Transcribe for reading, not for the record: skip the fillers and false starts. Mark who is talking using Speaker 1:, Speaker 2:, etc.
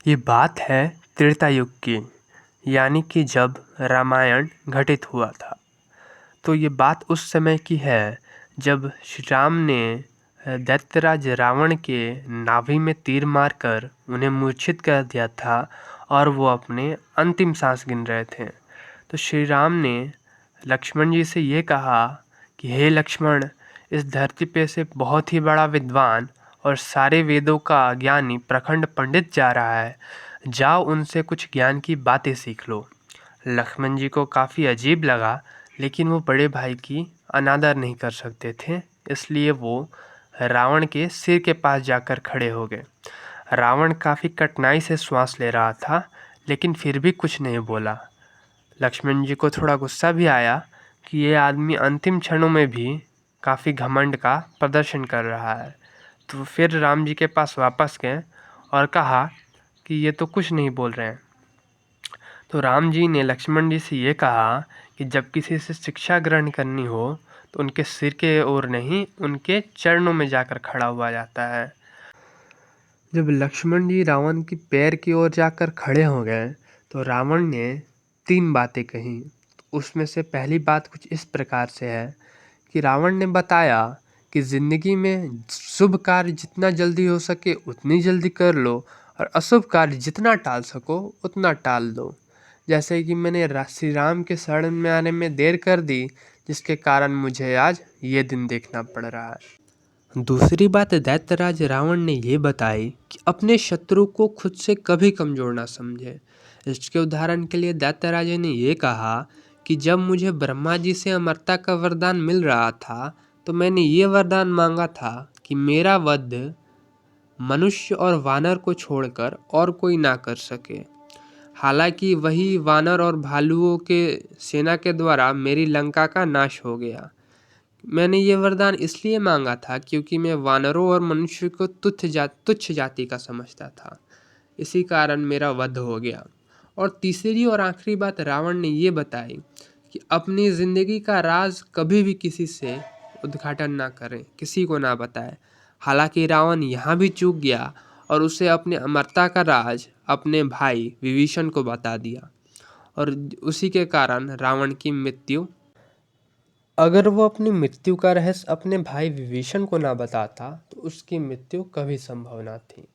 Speaker 1: ये बात है त्रेता युग की, यानी कि जब रामायण घटित हुआ था। तो ये बात उस समय की है जब श्री राम ने दैत्यराज रावण के नाभि में तीर मारकर उन्हें मूर्छित कर दिया था और वो अपने अंतिम सांस गिन रहे थे। तो श्री राम ने लक्ष्मण जी से ये कहा कि हे लक्ष्मण, इस धरती पे से बहुत ही बड़ा विद्वान और सारे वेदों का ज्ञानी प्रखंड पंडित जा रहा है, जाओ उनसे कुछ ज्ञान की बातें सीख लो। लक्ष्मण जी को काफ़ी अजीब लगा, लेकिन वो बड़े भाई की अनादर नहीं कर सकते थे, इसलिए वो रावण के सिर के पास जाकर खड़े हो गए। रावण काफ़ी कठिनाई से श्वास ले रहा था, लेकिन फिर भी कुछ नहीं बोला। लक्ष्मण जी को थोड़ा गुस्सा भी आया कि ये आदमी अंतिम क्षणों में भी काफ़ी घमंड का प्रदर्शन कर रहा है। तो फिर राम जी के पास वापस गए और कहा कि ये तो कुछ नहीं बोल रहे हैं। तो राम जी ने लक्ष्मण जी से ये कहा कि जब किसी से शिक्षा ग्रहण करनी हो तो उनके सिर के ओर नहीं, उनके चरणों में जाकर खड़ा हुआ जाता है। जब लक्ष्मण जी रावण की पैर की ओर जाकर खड़े हो गए तो रावण ने 3 बातें कही। उसमें से पहली बात कुछ इस प्रकार से है कि रावण ने बताया कि ज़िंदगी में शुभ कार्य जितना जल्दी हो सके उतनी जल्दी कर लो और अशुभ कार्य जितना टाल सको उतना टाल दो। जैसे कि मैंने श्री राम के शरण में आने में देर कर दी, जिसके कारण मुझे आज ये दिन देखना पड़ रहा है। दूसरी बात दैत्यराज रावण ने ये बताई कि अपने शत्रु को खुद से कभी कमज़ोर ना समझे। इसके उदाहरण के लिए दैत्यराज ने ये कहा कि जब मुझे ब्रह्मा जी से अमरता का वरदान मिल रहा था तो मैंने ये वरदान मांगा था कि मेरा वध मनुष्य और वानर को छोड़कर और कोई ना कर सके। हालांकि वही वानर और भालुओं के सेना के द्वारा मेरी लंका का नाश हो गया। मैंने ये वरदान इसलिए मांगा था क्योंकि मैं वानरों और मनुष्य को तुच्छ जाति का समझता था, इसी कारण मेरा वध हो गया। और तीसरी और आखिरी बात रावण ने ये बताई कि अपनी ज़िंदगी का राज कभी भी किसी से उद्घाटन ना करें, किसी को ना बताए। हालांकि रावण यहाँ भी चूक गया और उसे अपने अमरता का राज अपने भाई विभीषण को बता दिया और उसी के कारण रावण की मृत्यु। अगर वो अपनी मृत्यु का रहस्य अपने भाई विभीषण को ना बताता तो उसकी मृत्यु कभी संभव ना थी।